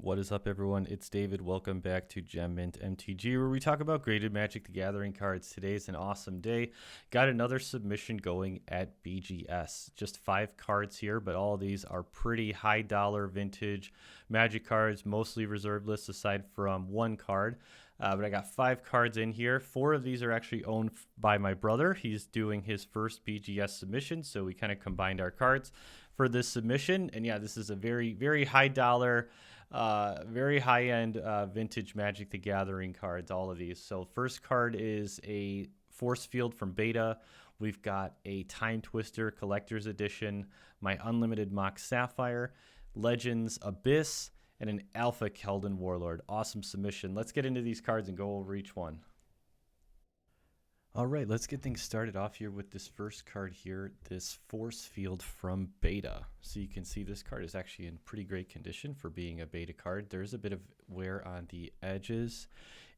What is up, everyone? It's David. Welcome back to Gem Mint MTG, where we talk about graded Magic the Gathering cards. Today's an awesome day. Got another submission going at BGS. Just 5 cards here, but all of these are pretty high dollar vintage Magic cards, mostly reserved lists aside from 1 card. But I got 5 cards in here. 4 of these are actually owned by my brother. He's doing his first BGS submission, so we kind of combined our cards for this submission. And yeah, this is a very, very high dollar, very high-end vintage Magic the Gathering cards, all of these. So first card is a Force Field from Beta. We've got a Time Twister Collector's Edition, my Unlimited Mox Sapphire, Legends Abyss, and an Alpha Kelden Warlord. Awesome submission. Let's get into these cards and go over each one. All right, let's get things started off here with this first card here, this Force Field from Beta. So you can see this card is actually in pretty great condition for being a Beta card. There's a bit of wear on the edges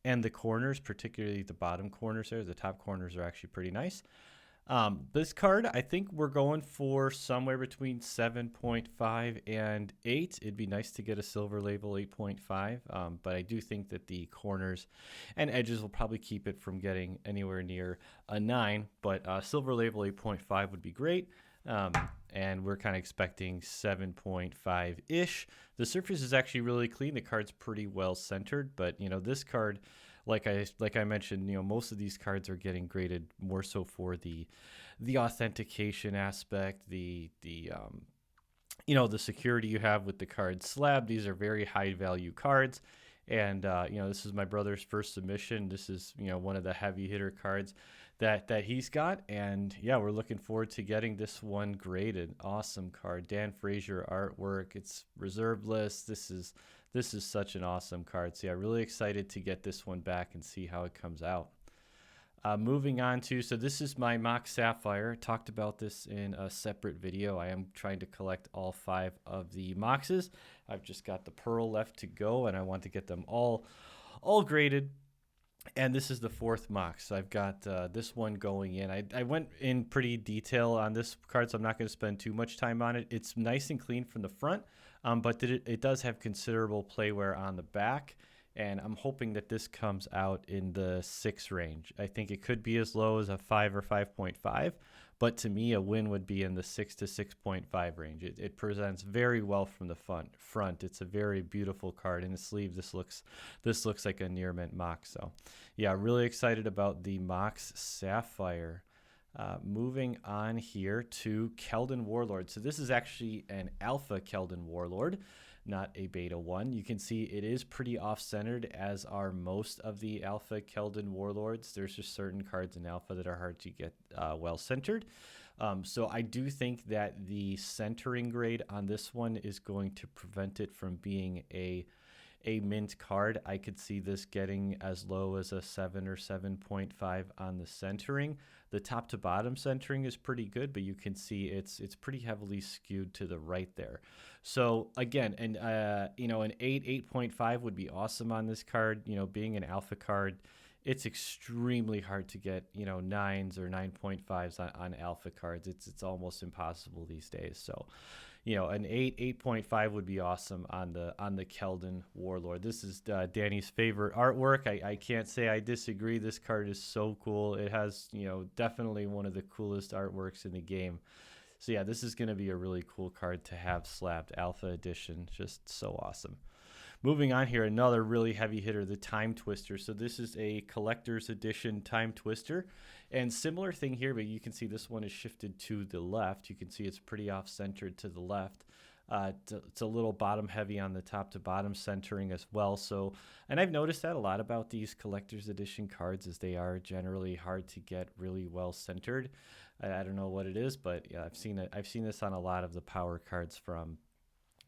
and the corners, particularly the bottom corners there. The top corners are actually pretty nice. This card, I think we're going for somewhere between 7.5 and 8. It'd be nice to get a silver label 8.5, but I do think that the corners and edges will probably keep it from getting anywhere near a 9, but silver label 8.5 would be great. And we're kind of expecting 7.5-ish. The surface is actually really clean. The card's pretty well centered, but you know, this card, like I mentioned, you know, most of these cards are getting graded more so for the authentication aspect, the you know, the security you have with the card slab. These are very high value cards, and you know, this is my brother's first submission. This is, you know, one of the heavy hitter cards that he's got, and yeah, we're looking forward to getting this one graded. Awesome card, Dan Frazier artwork. It's reserved list. This is such an awesome card. So yeah, really excited to get this one back and see how it comes out. Moving on to, so this is my Mox Sapphire. Talked about this in a separate video. I am trying to collect all 5 of the Moxes. I've just got the Pearl left to go, and I want to get them all graded. And this is the 4th Mox. So I've got this one going in. I went in pretty detail on this card, so I'm not going to spend too much time on it. It's nice and clean from the front, but it does have considerable play wear on the back. And I'm hoping that this comes out in the 6 range. I think it could be as low as a 5 or 5.5, but to me, a win would be in the 6 to 6.5 range. It presents very well from the front. It's a very beautiful card. In the sleeve, this looks like a near mint Mox. So, yeah, really excited about the Mox Sapphire. Moving on here to Kelden Warlord. So this is actually an Alpha Kelden Warlord, not a Beta one. You can see it is pretty off-centered, as are most of the Alpha Kelden Warlords. There's just certain cards in Alpha that are hard to get well-centered. So I do think that the centering grade on this one is going to prevent it from being a mint card. I could see this getting as low as a 7 or 7.5 on the centering. The top to bottom centering is pretty good, but you can see it's pretty heavily skewed to the right there. So again, and you know, an 8.5 would be awesome on this card. You know, being an Alpha card, it's extremely hard to get, you know, 9s or 9.5s on Alpha cards. It's almost impossible these days. So, you know, an 8.5 would be awesome on the Kelden Warlord. This is Danny's favorite artwork. I can't say I disagree. This card is so cool. It has, you know, definitely one of the coolest artworks in the game. So yeah, this is going to be a really cool card to have slabbed. Alpha Edition, just so awesome. Moving on here, another really heavy hitter, the Time Twister. So this is a collector's edition Time Twister. And similar thing here, but you can see this one is shifted to the left. You can see it's pretty off-centered to the left. It's a little bottom heavy on the top to bottom centering as well. So, and I've noticed that a lot about these collector's edition cards is they are generally hard to get really well centered. I don't know what it is, but yeah, I've seen this on a lot of the power cards from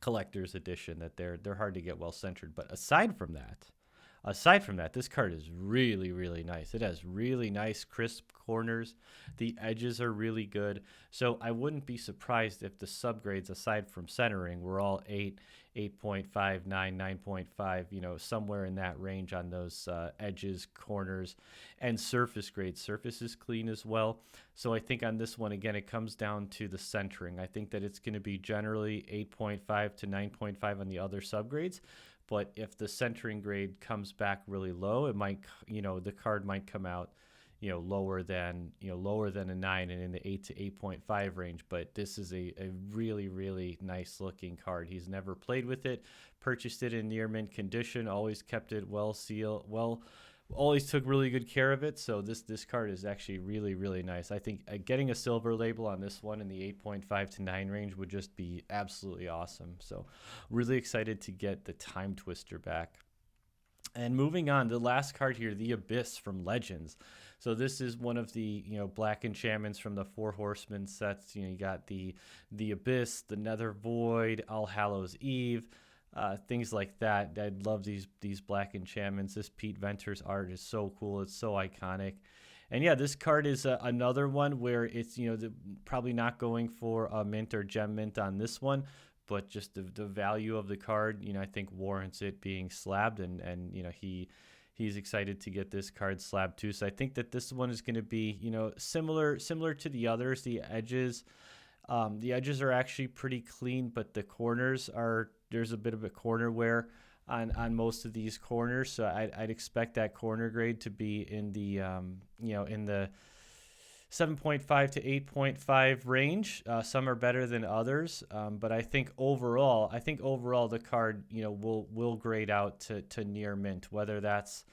collector's edition, that they're hard to get well centered. But aside from that, this card is really, really nice. It has really nice crisp corners. The edges are really good. So I wouldn't be surprised if the subgrades, aside from centering, were all 8, 8.5, 9, 9.5, you know, somewhere in that range on those edges, corners, and surface grade. Surface is clean as well. So I think on this one, again, it comes down to the centering. I think that it's going to be generally 8.5 to 9.5 on the other subgrades. But if the centering grade comes back really low, it might, the card might come out, lower than a 9 and in the 8 to 8.5 range. But this is a really, really nice looking card. He's never played with it, purchased it in near mint condition, always kept it well sealed, always took really good care of it. So this card is actually really, really nice. I think getting a silver label on this one in the 8.5 to 9 range would just be absolutely awesome. So really excited to get the Time Twister back. And moving on, the last card here, the Abyss from Legends. So this is one of the black enchantments from the Four Horsemen sets. You got the Abyss, the Nether Void, All Hallows Eve, things like that. I love these black enchantments. This Pete Venter's art is so cool. It's so iconic. And yeah, this card is another one where it's probably not going for a mint or gem mint on this one, but just the value of the card, I think warrants it being slabbed, and he's excited to get this card slabbed too. So I think that this one is going to be, similar to the others. The edges are actually pretty clean, but the corners there's a bit of a corner wear on most of these corners. So I'd expect that corner grade to be in the in the 7.5 to 8.5 range. Some are better than others, but I think overall the card will grade out to near mint, whether that's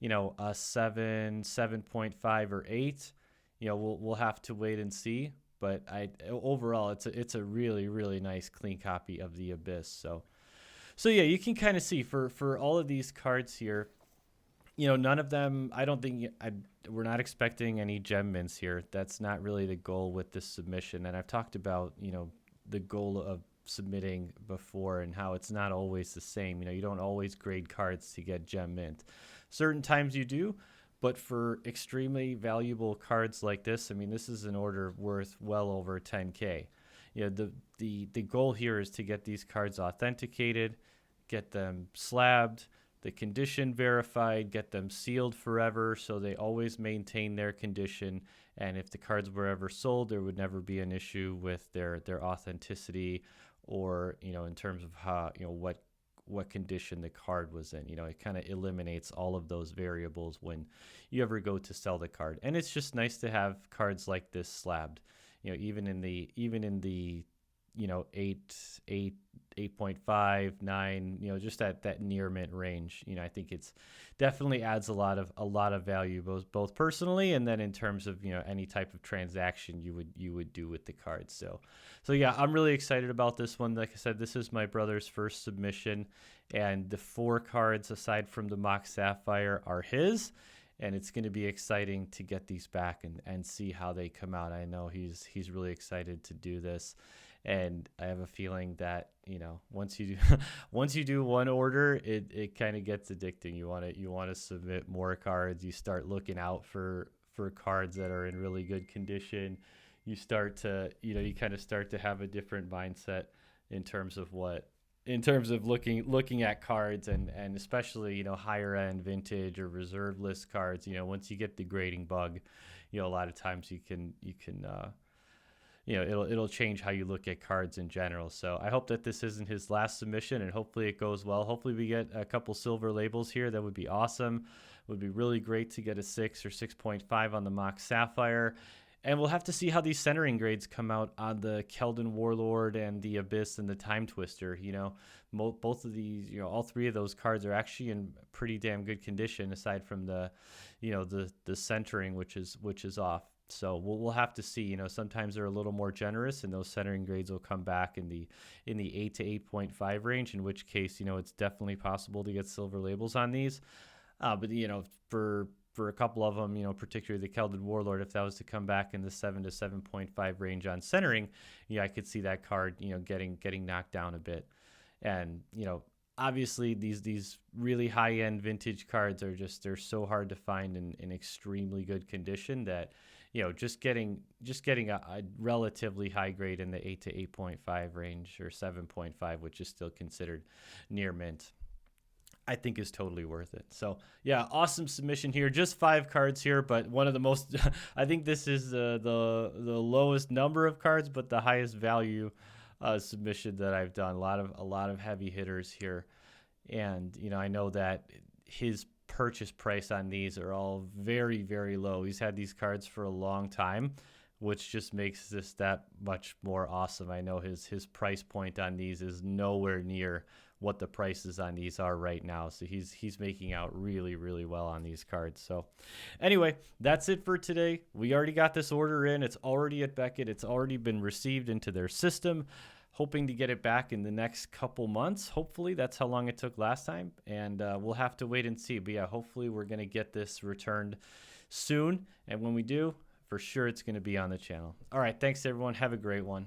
a 7.5 or 8. We'll have to wait and see. But overall it's a really, really nice clean copy of the Abyss. So yeah, you can kind of see for all of these cards here, none of them, I don't think we're not expecting any gem mints here. That's not really the goal with this submission. And I've talked about, the goal of submitting before and how it's not always the same. You don't always grade cards to get gem mint. Certain times you do, but for extremely valuable cards like this, this is an order worth well over 10K. The goal here is to get these cards authenticated, get them slabbed, the condition verified, get them sealed forever so they always maintain their condition. And if the cards were ever sold, there would never be an issue with their authenticity or, in terms of how, what condition the card was in. It kind of eliminates all of those variables when you ever go to sell the card. And it's just nice to have cards like this slabbed, even in the 8.5, 9, just that near mint range. I think it's definitely adds a lot of value, both personally and then in terms of any type of transaction you would do with the cards. So yeah, I'm really excited about this one. Like I said, this is my brother's first submission, and the 4 cards aside from the mock Sapphire are his. And it's going to be exciting to get these back and see how they come out. I know he's really excited to do this. And I have a feeling that, once you do one order, it kind of gets addicting. You want to submit more cards. You start looking out for cards that are in really good condition. You start to, you kind of start to have a different mindset in terms of looking at cards and especially, higher end vintage or reserve list cards. Once you get the grading bug, a lot of times you can it'll change how you look at cards in general. So I hope that this isn't his last submission, and hopefully it goes well. Hopefully we get a couple silver labels here. That would be awesome. It would be really great to get a 6 or 6.5 on the mock Sapphire. And we'll have to see how these centering grades come out on the Kelden Warlord and the Abyss and the Time Twister. Both of these, all 3 of those cards are actually in pretty damn good condition, aside from the centering, which is off. So we'll have to see. Sometimes they're a little more generous, and those centering grades will come back in the 8 to 8.5 range. In which case, it's definitely possible to get silver labels on these. But for a couple of them, particularly the Kelden Warlord, if that was to come back in the 7 to 7.5 range on centering, I could see that card, getting knocked down a bit. And, obviously these really high-end vintage cards they're so hard to find in extremely good condition that, just getting a relatively high grade in the 8 to 8.5 range or 7.5, which is still considered near mint, I think is totally worth it. So yeah, awesome submission here. Just 5 cards here, but one of the most, I think this is the lowest number of cards, but the highest value submission that I've done. A lot of heavy hitters here. And, you know, I know that his purchase price on these are all very, very low. He's had these cards for a long time, which just makes this that much more awesome. I know his price point on these is nowhere near what the prices on these are right now. So he's making out really, really well on these cards. So anyway, that's it for today. We already got this order in. It's already at Beckett. It's already been received into their system. Hoping to get it back in the next couple months. Hopefully, that's how long it took last time. And we'll have to wait and see. But yeah, hopefully we're going to get this returned soon. And when we do, for sure it's going to be on the channel. All right, thanks everyone. Have a great one.